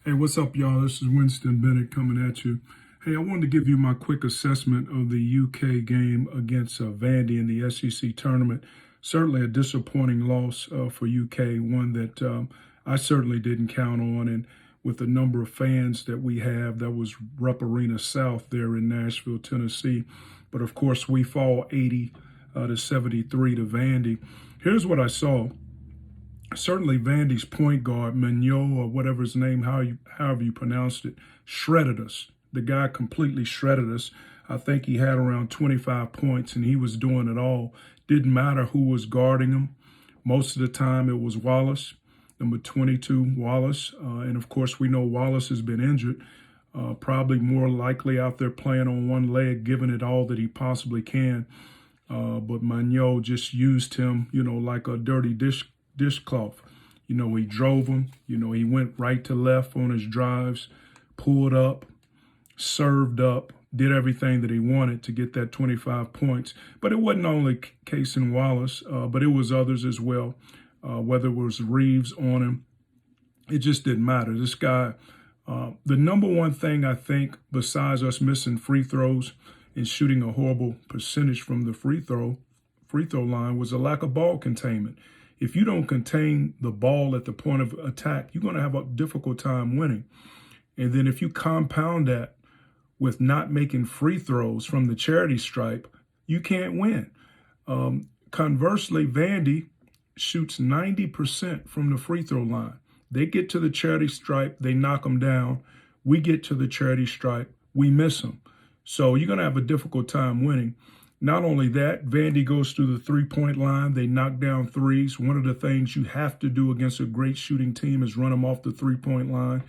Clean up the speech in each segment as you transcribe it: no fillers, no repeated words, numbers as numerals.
Hey, what's up, y'all? This is Winston Bennett coming at you. Hey, I wanted to give you my quick assessment of the UK game against Vandy in the SEC tournament. Certainly a disappointing loss for UK, one that I certainly didn't count on. And with the number of fans that we have, that was Rupp Arena South there in Nashville, Tennessee. But of course, we fall 80 to 73 to Vandy. Here's what I saw. Certainly Vandy's point guard, Mignot or whatever his name, however you pronounced it, shredded us. The guy completely shredded us. I think he had around 25 points and he was doing it all. Didn't matter who was guarding him. Most of the time it was Wallace, number 22, Wallace. And of course we know Wallace has been injured, probably more likely out there playing on one leg, giving it all that he possibly can. But Mignot just used him, like a dirty dishcloth. He drove him. He went right to left on his drives, pulled up, served up, did everything that he wanted to get that 25 points. But it wasn't only Case and Wallace, but it was others as well, whether it was Reeves on him. It just didn't matter. This guy, the number one thing I think, besides us missing free throws and shooting a horrible percentage from the free throw line, was a lack of ball containment. If you don't contain the ball at the point of attack, you're going to have a difficult time winning. And then if you compound that with not making free throws from the charity stripe, you can't win. Conversely, Vandy shoots 90% from the free throw line. They get to the charity stripe, they knock them down. We get to the charity stripe, we miss them. So you're going to have a difficult time winning. Not only that, Vandy goes through the three-point line. They knock down threes. One of the things you have to do against a great shooting team is run them off the three-point line.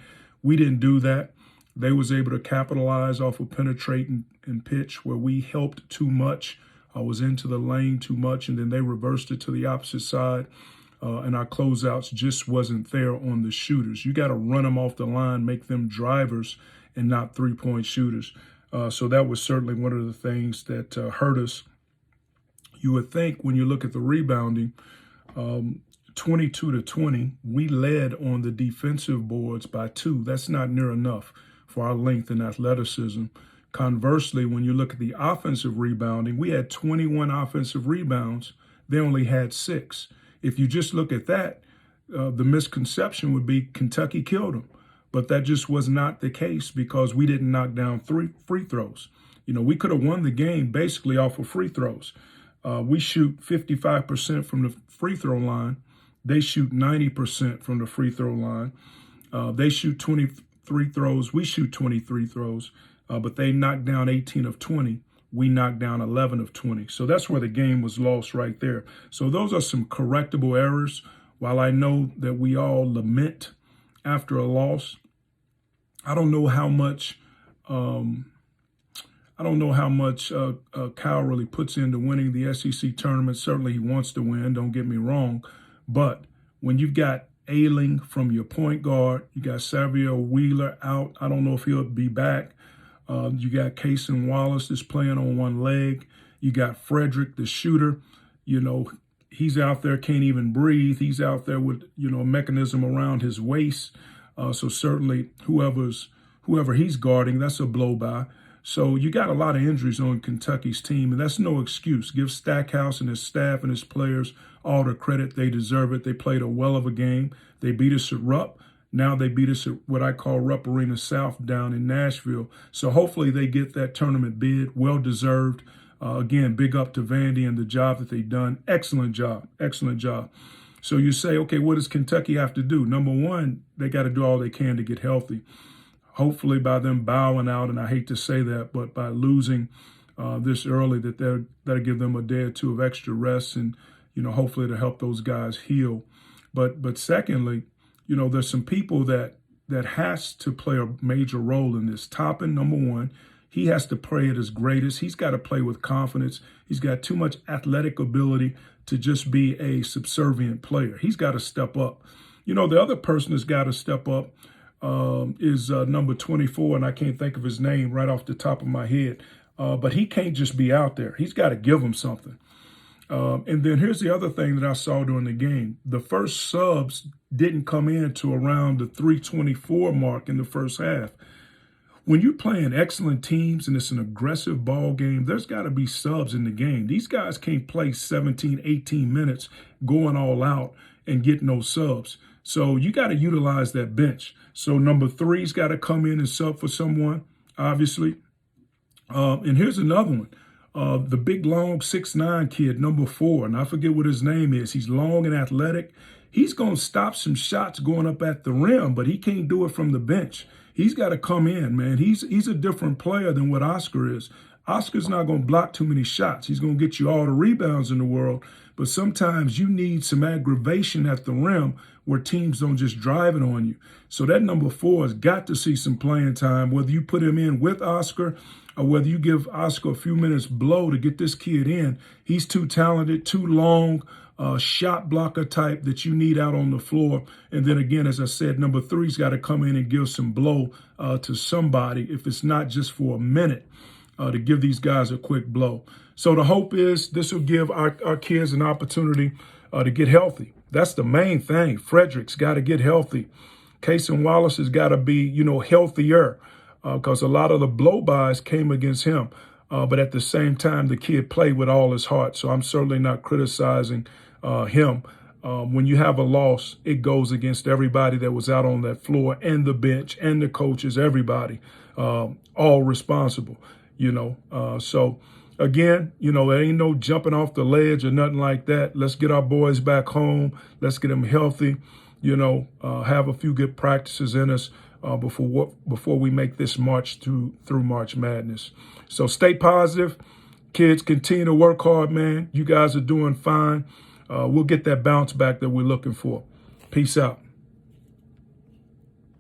We didn't do that. They was able to capitalize off of penetrating and pitch where we helped too much. I was into the lane too much, and then they reversed it to the opposite side. And our closeouts just wasn't there on the shooters. You got to run them off the line, make them drivers and not three-point shooters. So that was certainly one of the things that hurt us. You would think when you look at the rebounding, 22 to 20, we led on the defensive boards by 2. That's not near enough for our length and athleticism. Conversely, when you look at the offensive rebounding, we had 21 offensive rebounds. They only had 6. If you just look at that, the misconception would be Kentucky killed them. But that just was not the case because we didn't knock down 3 free throws. We could have won the game basically off of free throws. We shoot 55% from the free throw line. They shoot 90% from the free throw line. They shoot 23 throws. We shoot 23 throws. But they knocked down 18 of 20. We knocked down 11 of 20. So that's where the game was lost right there. So those are some correctable errors. While I know that we all lament after a loss, I don't know how much Kyle really puts into winning the SEC tournament. Certainly he wants to win, don't get me wrong. But when you've got Ailing from your point guard, you got Savio Wheeler out. I don't know if he'll be back. You got Case and Wallace that's playing on one leg. You got Frederick, the shooter. He's out there, can't even breathe. He's out there with, a mechanism around his waist. So certainly whoever he's guarding, that's a blow by. So you got a lot of injuries on Kentucky's team, and that's no excuse. Give Stackhouse and his staff and his players all the credit. They deserve it. They played a well of a game. They beat us at Rupp. Now they beat us at what I call Rupp Arena South down in Nashville. So hopefully they get that tournament bid. Well deserved. Again, big up to Vandy and the job that they've done. Excellent job. Excellent job. So you say, okay, what does Kentucky have to do? Number one, they got to do all they can to get healthy. Hopefully by them bowing out, and I hate to say that, but by losing this early, that'll give them a day or two of extra rest and, hopefully to help those guys heal. But secondly, there's some people that has to play a major role in this. Toppin, number one, he has to play at his greatest. He's got to play with confidence. He's got too much athletic ability to just be a subservient player. He's got to step up. The other person that's got to step up is number 24, and I can't think of his name right off the top of my head. But he can't just be out there. He's got to give them something. And then here's the other thing that I saw during the game. The first subs didn't come in to around the 3:24 mark in the first half. When you're playing excellent teams and it's an aggressive ball game, there's got to be subs in the game. These guys can't play 17, 18 minutes going all out and get no subs. So you got to utilize that bench. So number three's got to come in and sub for someone, obviously. And here's another one. The big, long 6'9" kid, number 4, and I forget what his name is. He's long and athletic. He's going to stop some shots going up at the rim, but he can't do it from the bench. He's got to come in, man. He's a different player than what Oscar is. Oscar's not going to block too many shots. He's going to get you all the rebounds in the world, but sometimes you need some aggravation at the rim where teams don't just drive it on you. So that number 4 has got to see some playing time, whether you put him in with Oscar or whether you give Oscar a few minutes blow to get this kid in. He's too talented, too long, shot blocker type that you need out on the floor. And then again, as I said, number 3's got to come in and give some blow to somebody, if it's not just for a minute, to give these guys a quick blow. So the hope is this will give our kids an opportunity to get healthy. That's the main thing. Frederick's got to get healthy. Cason Wallace has got to be, healthier, because a lot of the blow-bys came against him. But at the same time, the kid played with all his heart. So I'm certainly not criticizing him. When you have a loss, it goes against everybody that was out on that floor and the bench and the coaches, everybody, all responsible, So again, there ain't no jumping off the ledge or nothing like that. Let's get our boys back home. Let's get them healthy, have a few good practices in us before we make this march through March Madness. So stay positive. Kids, continue to work hard, man. You guys are doing fine. We'll get that bounce back that we're looking for. Peace out.